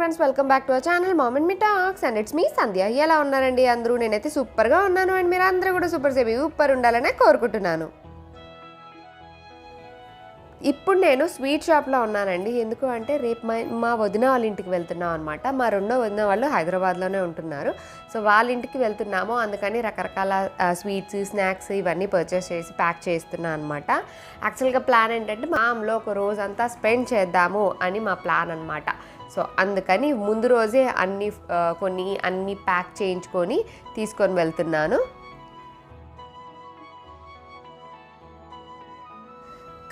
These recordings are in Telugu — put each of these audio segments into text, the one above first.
Friends, welcome back to our channel mom and me talks and it's me Sandhya. ఎలా ఉన్నారండి అందరూ? నేనైతే సూపర్గా ఉన్నాను అండ్ మీరు అందరూ కూడా సూపర్ ఉండాలనే కోరుకుంటున్నాను. ఇప్పుడు నేను స్వీట్ షాప్లో ఉన్నానండి. ఎందుకు అంటే రేపు మా వదిన వాళ్ళ ఇంటికి వెళ్తున్నాం అనమాట. మా రెండో వదిన వాళ్ళు హైదరాబాద్లోనే ఉంటున్నారు. సో వాళ్ళ ఇంటికి వెళ్తున్నాము, అందుకని రకరకాల స్వీట్స్, స్నాక్స్ ఇవన్నీ పర్చేస్ చేసి ప్యాక్ చేస్తున్నాను అనమాట. యాక్చువల్గా ప్లాన్ ఏంటంటే మామ్లో ఒక రోజంతా స్పెండ్ చేద్దాము అని మా ప్లాన్ అనమాట. సో అందుకని ముందు రోజే అన్నీ ప్యాక్ చేయించుకొని తీసుకొని వెళ్తున్నాను.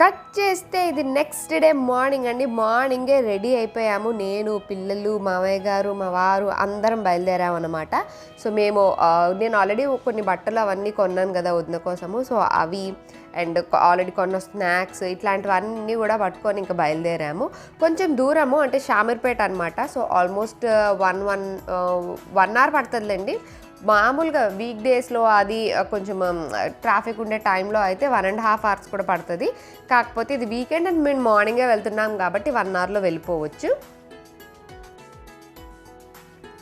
కట్ చేస్తే ఇది నెక్స్ట్ డే మార్నింగ్ అండి. మార్నింగే రెడీ అయిపోయాము. నేను, పిల్లలు, మామయ్య గారు, మా వారు అందరం బయలుదేరాము అనమాట. సో నేను ఆల్రెడీ కొన్ని బట్టలు అవన్నీ కొన్నాను కదా వదిన కోసము. సో అవి అండ్ ఆల్రెడీ కొన్న స్నాక్స్ ఇట్లాంటివన్నీ కూడా పట్టుకొని ఇంకా బయలుదేరాము. కొంచెం దూరము, అంటే షామీర్పేట అనమాట. సో ఆల్మోస్ట్ వన్ అవర్ పడుతుందిలేండి. మామూలుగా వీక్ డేస్లో అది కొంచెం ట్రాఫిక్ ఉండే టైంలో అయితే 1.5 hours కూడా పడుతుంది. కాకపోతే ఇది వీకెండ్ అండ్ మేము మార్నింగే వెళ్తున్నాం కాబట్టి 1 hourలో వెళ్ళిపోవచ్చు.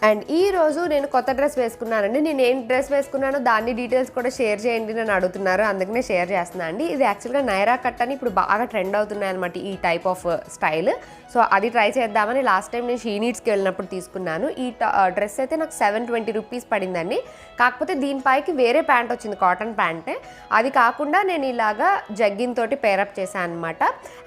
అండ్ ఈరోజు నేను కొత్త డ్రెస్ వేసుకున్నానండి. నేను ఏం డ్రెస్ వేసుకున్నానో దాన్ని డీటెయిల్స్ కూడా షేర్ చేయండి అని అడుగుతున్నారు, అందుకనే షేర్ చేస్తున్నాను అండి. ఇది యాక్చువల్గా నైరా కట్ అని ఇప్పుడు బాగా ట్రెండ్ అవుతున్నాయి అనమాట, ఈ టైప్ ఆఫ్ స్టైల్. సో అది ట్రై చేద్దామని లాస్ట్ టైం నేను షీనీడ్స్కి వెళ్ళినప్పుడు తీసుకున్నాను. ఈ డ్రెస్ అయితే నాకు 720 rupees పడిందండి. కాకపోతే దీనిపైకి వేరే ప్యాంట్ వచ్చింది, కాటన్ ప్యాంటే. అది కాకుండా నేను ఇలాగా జగ్గిన్ తోటి పేరప్ చేశాను అనమాట.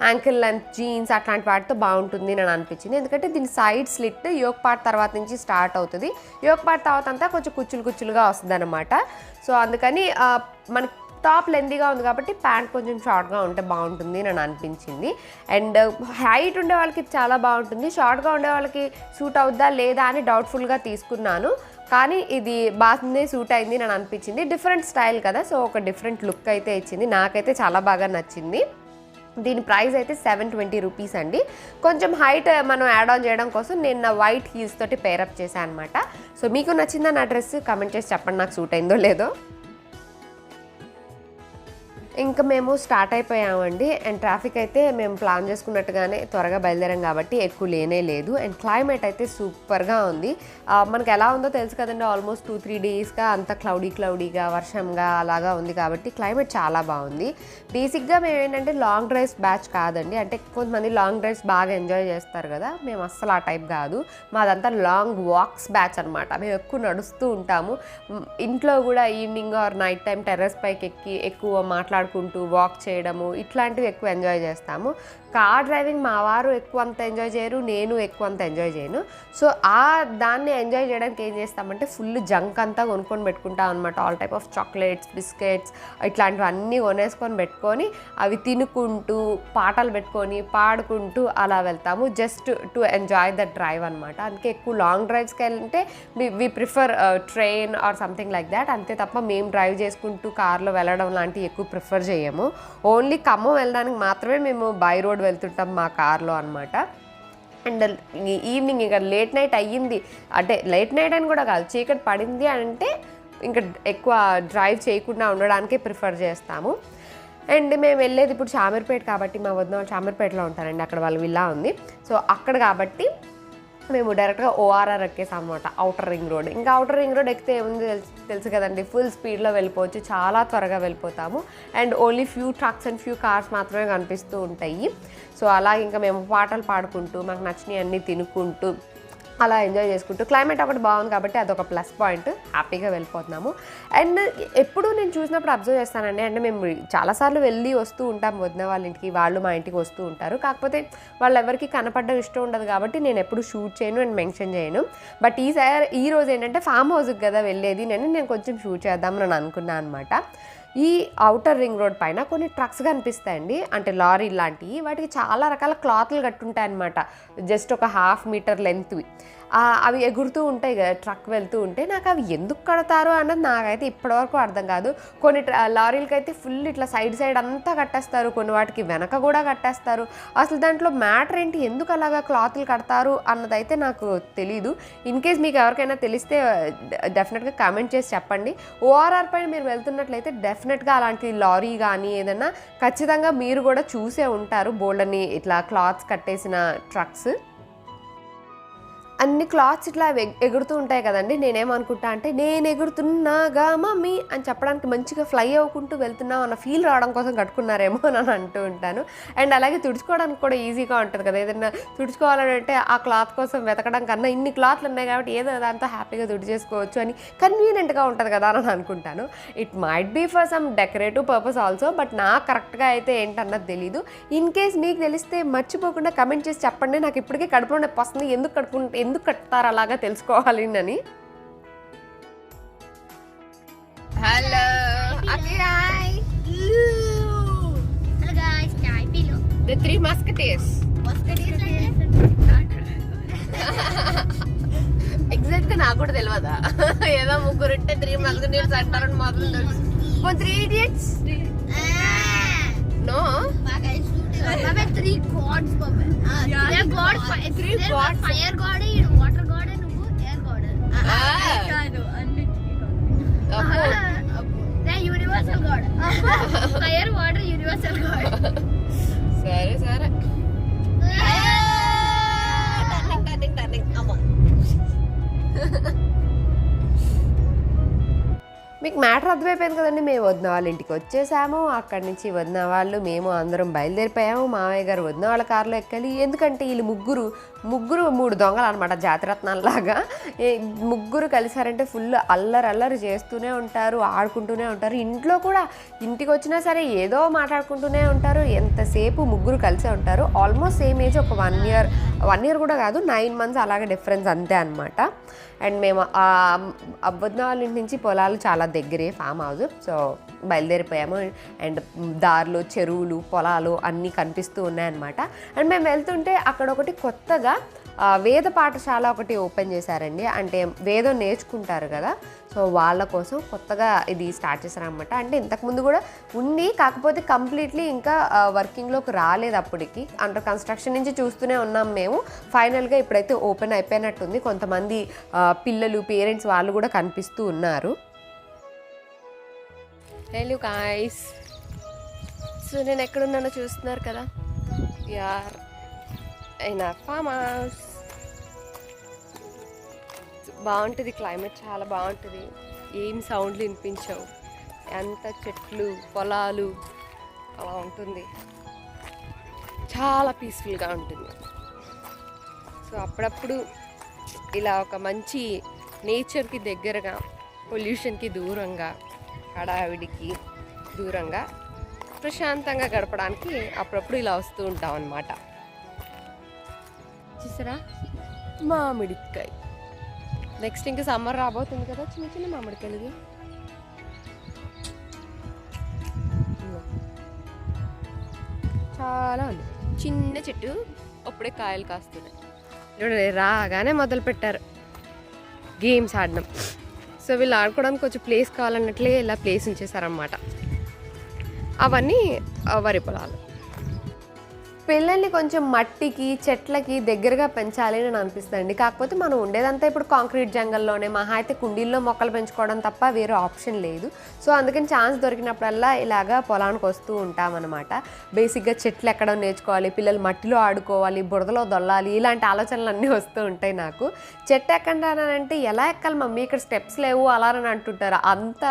యాంకిల్ లెంత్ జీన్స్ అట్లాంటి వాటితో బాగుంటుంది అని అనిపించింది. ఎందుకంటే దీని సైడ్ స్లిట్ యోక్ పార్ట్ తర్వాత నుంచి స్టార్ట్ అవుతుంది. యోక్ పార్ట్ తర్వాత అంతా కొంచెం కుచ్చులుగా వస్తుంది అనమాట. సో అందుకని మనకి టాప్ లెందీగా ఉంది కాబట్టి ప్యాంట్ కొంచెం షార్ట్గా ఉంటే బాగుంటుంది అని అనిపించింది. అండ్ హైట్ ఉండే వాళ్ళకి చాలా బాగుంటుంది, షార్ట్గా ఉండే వాళ్ళకి సూట్ అవుద్దా లేదా అని డౌట్ఫుల్గా తీసుకున్నాను. కానీ ఇది బాగానే సూట్ అయింది అని అనిపించింది. డిఫరెంట్ స్టైల్ కదా, సో ఒక డిఫరెంట్ లుక్ అయితే ఇచ్చింది. నాకైతే చాలా బాగా నచ్చింది. దీని ప్రైస్ అయితే 720 rupees అండి. కొంచెం హైట్ మనం యాడ్ ఆన్ చేయడం కోసం నేను నా వైట్ హీల్స్ తోటి పేరప్ చేశాను అనమాట. సో మీకు నచ్చిందా నా డ్రెస్? కామెంట్ చేసి చెప్పండి నాకు సూట్ అయిందో లేదో. ఇంకా మేము స్టార్ట్ అయిపోయామండి. అండ్ ట్రాఫిక్ అయితే మేము ప్లాన్ చేసుకున్నట్టుగానే త్వరగా బయలుదేరాం కాబట్టి ఎక్కువ లేనే లేదు. అండ్ క్లైమేట్ అయితే సూపర్గా ఉంది. మనకు ఎలా ఉందో తెలుసు కదండి, ఆల్మోస్ట్ 2-3 daysగా అంత క్లౌడీగా వర్షంగా అలాగా ఉంది కాబట్టి క్లైమేట్ చాలా బాగుంది. బేసిక్గా మేము ఏంటంటే లాంగ్ డ్రైవ్స్ బ్యాచ్ కాదండి. అంటే కొంతమంది లాంగ్ డ్రైవ్స్ బాగా ఎంజాయ్ చేస్తారు కదా, మేము అస్సలు ఆ టైప్ కాదు. మాదంతా లాంగ్ వాక్స్ బ్యాచ్ అనమాట. మేము ఎక్కువ నడుస్తూ ఉంటాము. ఇంట్లో కూడా evening or night time terrace పైకి ఎక్కి ఎక్కువ మాట్లాడుకుంటూ వాక్ చేయడము ఇట్లాంటివి ఎక్కువ ఎంజాయ్ చేస్తాము. కార్ డ్రైవింగ్ మా వారు ఎక్కువ అంత ఎంజాయ్ చేయరు, నేను ఎక్కువ అంత ఎంజాయ్ చేయను. సో దాన్ని ఎంజాయ్ చేయడానికి ఏం చేస్తామంటే ఫుల్ జంక్ అంతా కొనుక్కొని పెట్టుకుంటాం అనమాట. All type of chocolates, biscuits ఇట్లాంటివన్నీ కొనేసుకొని పెట్టుకొని అవి తినుకుంటూ పాటలు పెట్టుకొని పాడుకుంటూ అలా వెళ్తాము, just to enjoy the drive అనమాట. అందుకే ఎక్కువ లాంగ్ డ్రైవ్స్కి వెళ్తే we prefer train or something like that. అంతే తప్ప మేము డ్రైవ్ చేసుకుంటూ కార్లో వెళ్ళడం లాంటివి ఎక్కువ ప్రిఫర్ చేయము. ఓన్లీ ఖమ్మం వెళ్ళడానికి మాత్రమే మేము బై రోడ్ వెళ్తుంటాం మా కార్లో అనమాట. అండ్ ఈవినింగ్ ఇంకా లేట్ నైట్ అయ్యింది, అంటే లేట్ నైట్ అని కూడా కాదు, చీకటి పడింది అంటే ఇంకా ఎక్కువ డ్రైవ్ చేయకుండా ఉండడానికే ప్రిఫర్ చేస్తాము. అండ్ మేము వెళ్ళేది ఇప్పుడు షామీర్పేట కాబట్టి, మా వదిన వాళ్ళు షామీర్పేటలో ఉంటారండి, అక్కడ వాళ్ళ విల్లా ఉంది. సో అక్కడ కాబట్టి మేము డైరెక్ట్గా ORR ఎక్కేసాం అనమాట, అవుటర్ రింగ్ రోడ్. ఇంకా అవుటర్ రింగ్ రోడ్ ఎక్కితే ఏముంది తెలుసు కదండి, ఫుల్ స్పీడ్లో వెళ్ళిపోవచ్చు, చాలా త్వరగా వెళ్ళిపోతాము. And only few trucks and few cars మాత్రమే కనిపిస్తూ ఉంటాయి. సో అలా ఇంకా మేము పాటలు పాడుకుంటూ మాకు నచ్చినవి అన్నీ తినుకుంటూ అలా ఎంజాయ్ చేసుకుంటూ, క్లైమేట్ ఒకటి బాగుంది కాబట్టి అదొక ప్లస్ పాయింట్, హ్యాపీగా వెళ్ళిపోతున్నాము. అండ్ ఎప్పుడు నేను చూసినప్పుడు అబ్జర్వ్ చేస్తానండి, అంటే మేము చాలాసార్లు వెళ్ళి వస్తూ ఉంటాం వదిన వాళ్ళ ఇంటికి, వాళ్ళు మా ఇంటికి వస్తూ ఉంటారు. కాకపోతే వాళ్ళు ఎవరికి కనపడడం ఇష్టం ఉండదు కాబట్టి నేను ఎప్పుడు షూట్ చేయను అండ్ మెన్షన్ చేయను. బట్ ఈ రోజు ఏంటంటే ఫామ్ హౌస్కి కదా వెళ్ళేది, నేను కొంచెం షూట్ చేద్దామని అనుకున్నాను అనమాట. ఈ అవుటర్ రింగ్ రోడ్ పైన కొన్ని ట్రక్స్ కనిపిస్తాయండి, అంటే లారీ లాంటివి. వాటికి చాలా రకాల క్లాత్లు కట్టుంటాయి అనమాట, జస్ట్ ఒక 1/2 meter లెంత్వి. అవి ఎగురుతూ ఉంటాయి కదా ట్రక్ వెళ్తూ ఉంటే. నాకు అవి ఎందుకు కడతారు అన్నది నాకైతే ఇప్పటివరకు అర్థం కాదు. కొన్ని లారీలకి అయితే ఫుల్ ఇట్లా సైడ్ అంతా కట్టేస్తారు, కొన్ని వాటికి వెనక కూడా కట్టేస్తారు. అసలు దాంట్లో మ్యాటర్ ఏంటి, ఎందుకు అలాగా క్లాత్లు కడతారు అన్నదైతే నాకు తెలీదు. ఇన్ కేస్ మీకు ఎవరికైనా తెలిస్తే డెఫినెట్గా కామెంట్ చేసి చెప్పండి. ORR పైన మీరు వెళ్తున్నట్లయితే డెఫినెట్గా అలాంటి లారీ కానీ ఏదైనా ఖచ్చితంగా మీరు కూడా చూసే ఉంటారు, బోల్డని ఇట్లా క్లాత్స్ కట్టేసిన ట్రక్స్. అన్ని క్లాత్స్ ఇట్లా ఎగురుతూ ఉంటాయి కదండి. నేనేమనుకుంటా అంటే నేను ఎగురుతున్నాగా మమ్మీ అని చెప్పడానికి మంచిగా ఫ్లై అవ్వుకుంటూ వెళ్తున్నాం అన్న ఫీల్ రావడం కోసం కట్టుకున్నారేమో అని అంటూ ఉంటాను. అండ్ అలాగే తుడుచుకోవడానికి కూడా ఈజీగా ఉంటుంది కదా. ఏదైనా తుడుచుకోవాలంటే ఆ క్లాత్ కోసం వెతకడం కన్నా ఇన్ని క్లాత్లు ఉన్నాయి కాబట్టి ఏదో దాంతో హ్యాపీగా తుడిచేసుకోవచ్చు అని కన్వీనియంట్గా ఉంటుంది కదా అని అనుకుంటాను. It might be for some decorative purpose also, but నాకు కరెక్ట్గా అయితే ఏంటన్నది తెలీదు. ఇన్ కేస్ మీకు తెలిస్తే మర్చిపోకుండా కమెంట్ చేసి చెప్పండి. నాకు ఇప్పటికే కడుపులో నొప్పి వస్తుంది, ఎందుకు కట్టుతారు అలాగా తెలుసుకోవాలి అని. Hello The Three Musketeers. ఎగ్జాక్ట్గా నాకు కూడా తెలియదా, ఏదో ముగ్గురుంటే 3 Musketeers అంటారని మాత్రం తెలుసు. 3 Idiots? No? 3 gods. They're gods. 3 gods. Fire god, water god, and air god. They're universal god. Fire, water, universal god. సరే టర్నింగ్ అమ్మా. మీకు మ్యాటర్ అర్థమైపోయింది కదండి. మేము వదిన వాళ్ళ ఇంటికి వచ్చేసాము. అక్కడి నుంచి వదిన వాళ్ళు మేము అందరం బయలుదేరిపోయాము. మామయ్య గారు వదిన వాళ్ళ కారులో ఎక్కాలి. ఎందుకంటే వీళ్ళు ముగ్గురు 3 దొంగలు అనమాట, జాతిరత్నాల్లాగా. ముగ్గురు కలిసారంటే ఫుల్ అల్లరి చేస్తూనే ఉంటారు, ఆడుకుంటూనే ఉంటారు. ఇంట్లో కూడా ఇంటికి వచ్చినా సరే ఏదో మాట్లాడుకుంటూనే ఉంటారు. ఎంతసేపు ముగ్గురు కలిసే ఉంటారు. ఆల్మోస్ట్ సేమ్ ఏజ్, ఒక 1 year కూడా కాదు, 9 months అలాగే డిఫరెన్స్ అంతే అనమాట. అండ్ మేము వదిన వాళ్ళ ఇంటి నుంచి పొలాలు చాలా దగ్గరే, ఫామ్ హౌస్. సో బయలుదేరిపోయాము. అండ్ దారిలో చెరువులు, పొలాలు అన్నీ కనిపిస్తూ ఉన్నాయన్నమాట. అండ్ మేము వెళ్తుంటే అక్కడ ఒకటి కొత్తగా వేద పాఠశాల ఒకటి ఓపెన్ చేశారండి. అంటే వేదం నేర్చుకుంటారు కదా, సో వాళ్ళ కోసం కొత్తగా ఇది స్టార్ట్ చేశారనమాట. అంటే ఇంతకుముందు కూడా ఉంది, కాకపోతే కంప్లీట్లీ ఇంకా వర్కింగ్లోకి రాలేదు. అప్పటికి అండర్ కన్స్ట్రక్షన్ నుంచి చూస్తూనే ఉన్నాం మేము. ఫైనల్గా ఇప్పుడైతే ఓపెన్ అయిపోయినట్టుంది. కొంతమంది పిల్లలు, పేరెంట్స్ వాళ్ళు కూడా కనిపిస్తూ ఉన్నారు. హలో గాయ్స్, సో నేను ఎక్కడున్నానో చూస్తున్నారు కదా, యార్ అయినా ఫామ్ హౌస్. బాగుంటుంది, క్లైమేట్ చాలా బాగుంటుంది. ఏం సౌండ్లు వినిపించవు, ఎంత చెట్లు, పొలాలు అలా ఉంటుంది. చాలా పీస్ఫుల్గా ఉంటుంది. సో అప్పుడప్పుడు ఇలా ఒక మంచి నేచర్కి దగ్గరగా, పొల్యూషన్కి దూరంగా, హడావిడికి దూరంగా ప్రశాంతంగా గడపడానికి అప్పుడప్పుడు ఇలా వస్తూ ఉంటాం అన్నమాట. చూసారా మామిడికాయ. నెక్స్ట్ ఇంకా సమ్మర్ రాబోతుంది కదా, చిన్న చిన్న మామిడికాయలు చాలా ఉంది. చిన్న చెట్టు, అప్పుడే కాయలు కాస్తున్నాయి. చూడండి, రాగానే మొదలు పెట్టారు గేమ్స్ ఆడడం. సో వీళ్ళు ఆడుకోవడానికి కొంచెం ప్లేస్ కావాలన్నట్లే ఇలా ప్లేస్ ఉంచేసారన్నమాట. అవన్నీ వరి పొలాలు. పిల్లల్ని కొంచెం మట్టికి, చెట్లకి దగ్గరగా పెంచాలి అని అనిపిస్తుంది. కాకపోతే మనం ఉండేదంతా ఇప్పుడు కాంక్రీట్ జంగల్లోనే, మహా అయితే కుండీల్లో మొక్కలు పెంచుకోవడం తప్ప వేరే ఆప్షన్ లేదు. సో అందుకని ఛాన్స్ దొరికినప్పుడల్లా ఇలాగా పొలానికి వస్తూ ఉంటామన్నమాట. బేసిక్గా చెట్లు ఎక్కడం నేర్చుకోవాలి, పిల్లలు మట్టిలో ఆడుకోవాలి, బురదలో దొల్లాలి, ఇలాంటి ఆలోచనలు అన్నీ వస్తూ ఉంటాయి నాకు. చెట్టు ఎక్కంటానంటే ఎలా ఎక్కాలి మమ్మీ, ఇక్కడ స్టెప్స్ లేవు అలా అని అంటుంటారు. అంత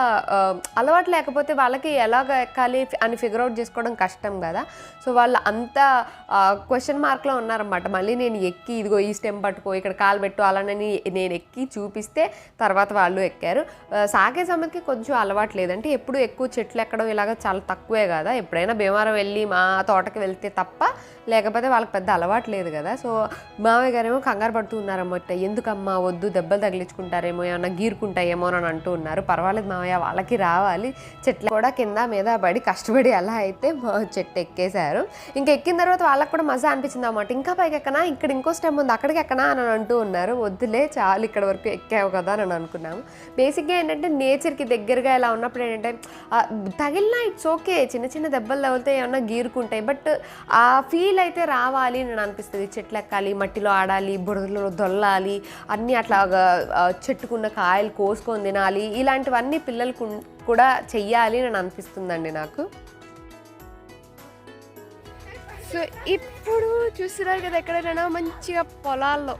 అలవాటు లేకపోతే వాళ్ళకి ఎలాగ ఎక్కాలి అని ఫిగర్ అవుట్ చేసుకోవడం కష్టం కదా. సో వాళ్ళు అంత క్వశ్చన్ మార్క్లో ఉన్నారన్నమాట. మళ్ళీ నేను ఎక్కి ఇదిగో ఈ స్టెమ్ పట్టుకో, ఇక్కడ కాలు పెట్టు అలానని నేను ఎక్కి చూపిస్తే తర్వాత వాళ్ళు ఎక్కారు. సాగే సమయంకి కొంచెం అలవాటు లేదంటే ఎప్పుడు ఎక్కువ చెట్లు ఎక్కడం ఇలాగ చాలా తక్కువే కదా. ఎప్పుడైనా భీమవరం వెళ్ళి మా తోటకి వెళ్తే తప్ప, లేకపోతే వాళ్ళకి పెద్ద అలవాటు లేదు కదా. సో మామయ్య గారేమో కంగారు పడుతూ ఉన్నారన్నమాట. ఎందుకమ్మా వద్దు, దెబ్బలు తగిలించుకుంటారేమో, ఏమన్నా గీరుకుంటాయేమో అని అంటూ ఉన్నారు. పర్వాలేదు మామయ్య, వాళ్ళకి రావాలి. చెట్లు కూడా కింద మీద పడి కష్టపడి అలా అయితే మా చెట్టు ఎక్కేశారు. ఇంకా ఎక్కిన తర్వాత వాళ్ళకి కూడా మజా అనిపించింది అన్నమాట. ఇంకా పైకి ఎక్కనా, ఇక్కడ ఇంకో స్టెమ్ ఉంది అక్కడికి ఎక్కనా అని అంటూ ఉన్నారు. వద్దులే చాలు, ఇక్కడ వరకు ఎక్కావు కదా అని అనుకున్నాము. బేసిక్గా ఏంటంటే నేచర్కి దగ్గరగా ఇలా ఉన్నప్పుడు ఏంటంటే తగిలినా ఇట్స్ ఓకే, చిన్న చిన్న దెబ్బలు తగిలితే ఏమన్నా గీరుకుంటాయి, బట్ ఆ ఫీల్ అయితే రావాలి అని అనిపిస్తుంది. చెట్లు ఎక్కాలి, మట్టిలో ఆడాలి, బురదలో దొల్లాలి, అన్నీ అట్లాగా చెట్టుకున్న కాయలు కోసుకొని తినాలి, ఇలాంటివన్నీ పిల్లలకు కూడా చెయ్యాలి అని అనిపిస్తుందండి నాకు. సో ఇప్పుడు చూస్తున్నారు కదా, ఎక్కడైనా మంచిగా పొలాల్లో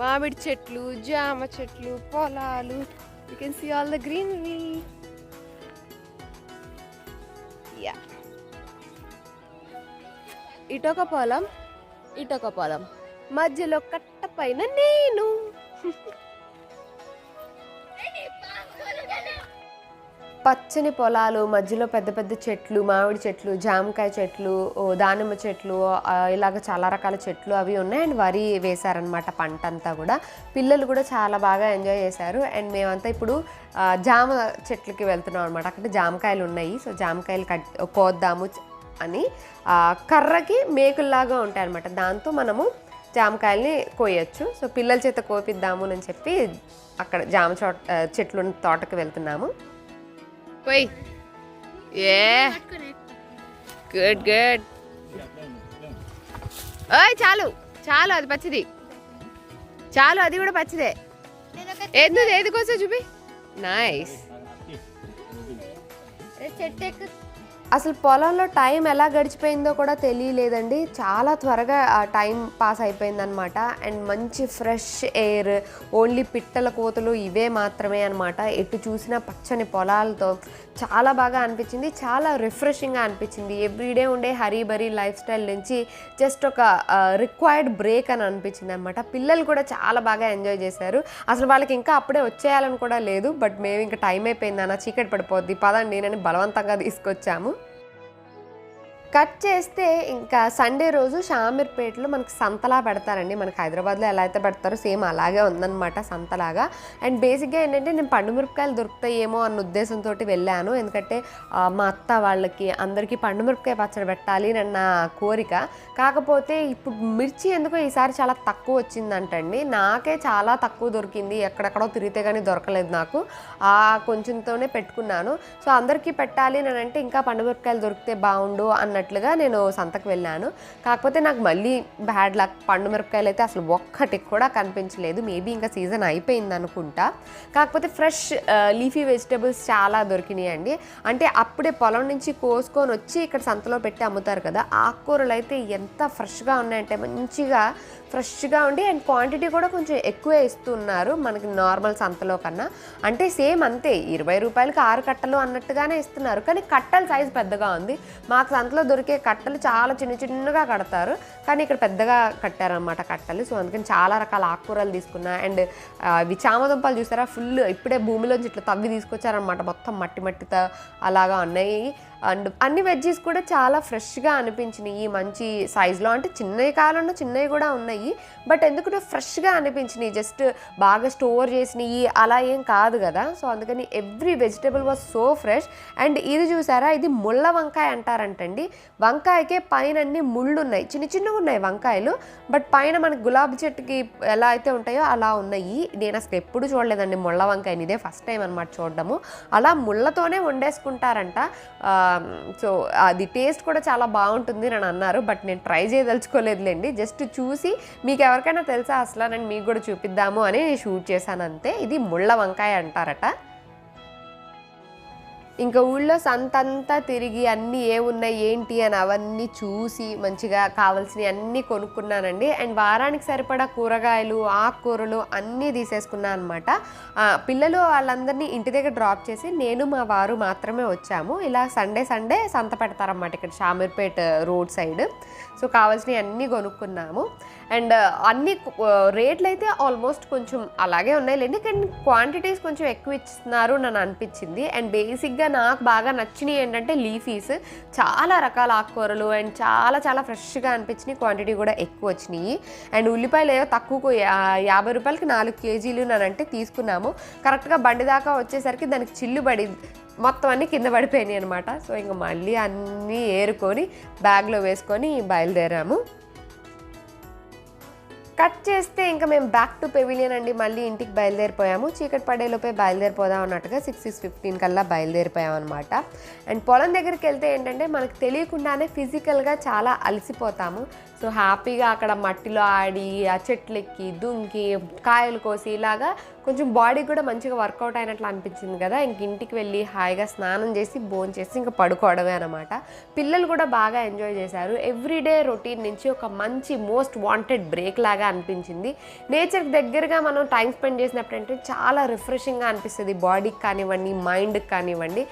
మామిడి చెట్లు, జామ చెట్లు, పొలాలు. You can see all the greenery. Yeah, ఇటొక పొలం, ఇటొక పొలం, మధ్యలో కట్ట పైన నేను. పచ్చని పొలాలు, మధ్యలో పెద్ద పెద్ద చెట్లు, మామిడి చెట్లు, జామకాయ చెట్లు, దానిమ్మ చెట్లు, ఇలాగ చాలా రకాల చెట్లు అవి ఉన్నాయి. అండ్ వరి వేశారనమాట పంట అంతా కూడా. పిల్లలు కూడా చాలా బాగా ఎంజాయ్ చేశారు. అండ్ మేమంతా ఇప్పుడు జామ చెట్లకి వెళ్తున్నాం అనమాట. అక్కడ జామకాయలు ఉన్నాయి. సో జామకాయలు కోద్దాము అని. కర్రకి మేకుల్లాగా ఉంటాయి అనమాట. దాంతో మనము జామకాయల్ని కోయచ్చు. సో పిల్లల చేత కోపిద్దాము అని చెప్పి అక్కడ జామ చెట్లు తోటకి వెళ్తున్నాము. పోయి ఏ గుడ్ గుడ్. ఓయ్ చాలు చాలు, అది పచ్చిది చాలు, అది కూడా పచ్చిదే. ఏది కోసం చూపి. నైస్. అసలు పొలంలో టైం ఎలా గడిచిపోయిందో కూడా తెలియలేదండి. చాలా త్వరగా ఆ టైం పాస్ అయిపోయిందనమాట. అండ్ మంచి ఫ్రెష్ ఎయిర్, ఓన్లీ పిట్టల కోతలు ఇవే మాత్రమే అనమాట. ఎటు చూసినా పచ్చని పొలాలతో చాలా బాగా అనిపించింది. చాలా రిఫ్రెషింగ్గా అనిపించింది. ఎవ్రీడే ఉండే హరీబరీ లైఫ్ స్టైల్ నుంచి జస్ట్ ఒక రిక్వైర్డ్ బ్రేక్ అని అనిపించింది అనమాట. పిల్లలు కూడా చాలా బాగా ఎంజాయ్ చేశారు. అసలు వాళ్ళకి ఇంకా అప్పుడే వచ్చేయాలని కూడా లేదు. బట్ మేము ఇంకా టైం అయిపోయింది అన్న, చీకటి పడిపోద్ది పదండి అని బలవంతంగా తీసుకొచ్చాము. కట్ చేస్తే ఇంకా సండే రోజు షామీర్పేటలో మనకి సంతలా పెడతారండి. మనకి హైదరాబాద్లో ఎలా అయితే పెడతారో సేమ్ అలాగే ఉందన్నమాట సంతలాగా. అండ్ బేసిక్గా ఏంటంటే నేను పండు మిరపకాయలు దొరుకుతాయేమో అన్న ఉద్దేశంతో వెళ్ళాను. ఎందుకంటే మా అత్త వాళ్ళకి అందరికీ పండు మిరపకాయ పచ్చడి పెట్టాలి అని నా కోరిక. కాకపోతే ఇప్పుడు మిర్చి ఎందుకో ఈసారి చాలా తక్కువ వచ్చిందంటండి. నాకే చాలా తక్కువ దొరికింది. ఎక్కడెక్కడో తిరిగితే కానీ దొరకలేదు నాకు. ఆ కొంచెంతోనే పెట్టుకున్నాను. సో అందరికీ పెట్టాలి అని అంటే ఇంకా పండు మిరపకాయలు దొరికితే బాగుండు అన్నట్లుగా నేను సంతకు వెళ్ళాను. కాకపోతే నాకు మళ్ళీ బ్యాడ్ లక్, పండు మిరపకాయలు అయితే అసలు ఒక్కటి కూడా కనిపించలేదు. మేబీ ఇంకా సీజన్ అయిపోయింది అనుకుంటా. కాకపోతే ఫ్రెష్ లీఫీ వెజిటేబుల్స్ చాలా దొరికినాయి అండి. అంటే అప్పుడే పొలం నుంచి కోసుకొని వచ్చి ఇక్కడ సంతలో పెట్టి అమ్ముతారు కదా. ఆకుకూరలు అయితే ఎంత ఫ్రెష్గా ఉన్నాయంటే మంచిగా ఫ్రెష్గా ఉండి అండ్ క్వాంటిటీ కూడా కొంచెం ఎక్కువే ఇస్తున్నారు మనకి నార్మల్ సంతలో కన్నా. అంటే సేమ్ అంతే 20 రూపాయలకి 6 కట్టలు అన్నట్టుగానే ఇస్తున్నారు. కానీ కట్టల సైజు పెద్దగా ఉంది. మాకు సంతలో దొరికే కట్టలు చాలా చిన్నగా కడతారు, కానీ ఇక్కడ పెద్దగా కట్టారనమాట కట్టలు. సో అందుకని చాలా రకాల ఆకుకూరలు తీసుకున్నా. అండ్ ఇవి చామదుంపలు చూసారా, ఫుల్ ఇప్పుడే భూమిలోంచి ఇట్లా తవ్వి తీసుకొచ్చారనమాట. మొత్తం మట్టితో అలాగా ఉన్నాయి. అండ్ అన్ని వెజ్జీస్ కూడా చాలా ఫ్రెష్గా అనిపించినాయి, మంచి సైజులో. అంటే చిన్నవి కావాలన్నా చిన్నవి కూడా ఉన్నాయి, బట్ ఎందుకంటే ఫ్రెష్గా అనిపించినాయి. జస్ట్ బాగా స్టోర్ చేసినవి అలా ఏం కాదు కదా. సో అందుకని every vegetable was so fresh. And ఇది చూసారా, ఇది ముళ్ళ వంకాయ అంటారంటండి. వంకాయకే పైన అన్ని ముళ్ళు ఉన్నాయి, చిన్నగా ఉన్నాయి వంకాయలు. బట్ పైన మనకి గులాబీ చెట్టుకి ఎలా అయితే ఉంటాయో అలా ఉన్నాయి. నేను అసలు ఎప్పుడు చూడలేదండి ముళ్ళ వంకాయని, ఇదే ఫస్ట్ టైం అనమాట చూడడము. అలా ముళ్ళతోనే వండేసుకుంటారంట. సో అది టేస్ట్ కూడా చాలా బాగుంటుంది అని అన్నారు. బట్ నేను ట్రై చేయదలుచుకోలేదులేండి. జస్ట్ చూసి మీకు ఎవరికైనా తెలుసా అసలు నేను మీకు కూడా చూపిద్దాము అని షూట్ చేశాను అంతే. ఇది ముళ్ళ వంకాయ అంటారట. ఇంకా ఊళ్ళో సంతంతా తిరిగి అన్నీ ఏమున్నాయి ఏంటి అని అవన్నీ చూసి మంచిగా కావాల్సినవి అన్నీ కొనుక్కున్నానండి. అండ్ వారానికి సరిపడా కూరగాయలు, ఆకుకూరలు అన్నీ తీసేసుకున్నాను అనమాట. పిల్లలు వాళ్ళందరినీ ఇంటి దగ్గర డ్రాప్ చేసి నేను మా వారు మాత్రమే వచ్చాము. ఇలా సండే సంత పెడతారన్నమాట ఇక్కడ షామీర్పేట రోడ్ సైడ్. సో కావాల్సినవి అన్నీ కొనుక్కున్నాము. అండ్ అన్ని రేట్లు అయితే ఆల్మోస్ట్ కొంచెం అలాగే ఉన్నాయిలేండి, కానీ క్వాంటిటీస్ కొంచెం ఎక్కువ ఇస్తున్నారు అని అనిపించింది. అండ్ బేసిక్గా నాకు బాగా నచ్చినవి ఏంటంటే లీఫీస్, చాలా రకాల ఆకుకూరలు అండ్ చాలా ఫ్రెష్గా అనిపించినాయి. క్వాంటిటీ కూడా ఎక్కువ వచ్చినాయి. అండ్ ఉల్లిపాయలు ఏదో తక్కువకు 50 రూపాయలకి 4 కేజీలు అంటే తీసుకున్నాము. కరెక్ట్గా బండి దాకా వచ్చేసరికి దానికి చిల్లు పడి మొత్తం అన్నీ కింద పడిపోయినాయి అనమాట. సో ఇంకా మళ్ళీ అన్నీ ఏరుకొని బ్యాగ్లో వేసుకొని బయలుదేరాము. కట్ చేస్తే ఇంకా మేము బ్యాక్ టు పెవిలియన్ అండి. మళ్ళీ ఇంటికి బయలుదేరిపోయాము. చీకటి పడేలోపే బయలుదేరిపోదాం అన్నట్టుగా 6:15 కల్లా బయలుదేరిపోయాం అనమాట. అండ్ పొలం దగ్గరికి వెళ్తే ఏంటంటే మనకు తెలియకుండానే ఫిజికల్గా చాలా అలసిపోతాము. సో హ్యాపీగా అక్కడ మట్టిలో ఆడి ఆ చెట్లెక్కి దుంకి కాయలు కోసి ఇలాగా కొంచెం బాడీ కూడా మంచిగా వర్కౌట్ అయినట్లు అనిపించింది కదా. ఇంక ఇంటికి వెళ్ళి హాయిగా స్నానం చేసి భోంచేసి ఇంకా పడుకోవడమే అనమాట. పిల్లలు కూడా బాగా ఎంజాయ్ చేశారు. ఎవ్రీడే రొటీన్ నుంచి ఒక మంచి మోస్ట్ వాంటెడ్ బ్రేక్ లాగా అనిపించింది. నేచర్కి దగ్గరగా మనం టైం స్పెండ్ చేసినప్పుడు అంటే చాలా రిఫ్రెషింగ్గా అనిపిస్తుంది. బాడీకి కానివ్వండి, మైండ్కి కానివ్వండి,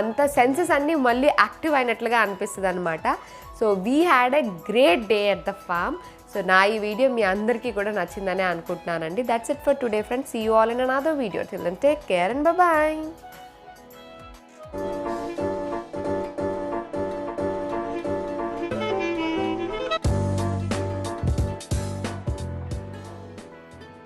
అంత సెన్సెస్ అన్నీ మళ్ళీ యాక్టివ్ అయినట్లుగా అనిపిస్తుంది అనమాట. So we had a great day at the farm. So నా ఈ వీడియో మీ అందరికీ కూడా నచ్చిందనే అనుకుంటున్నానండి. That's it for today friends. See you all in another video. Till then take care and bye bye.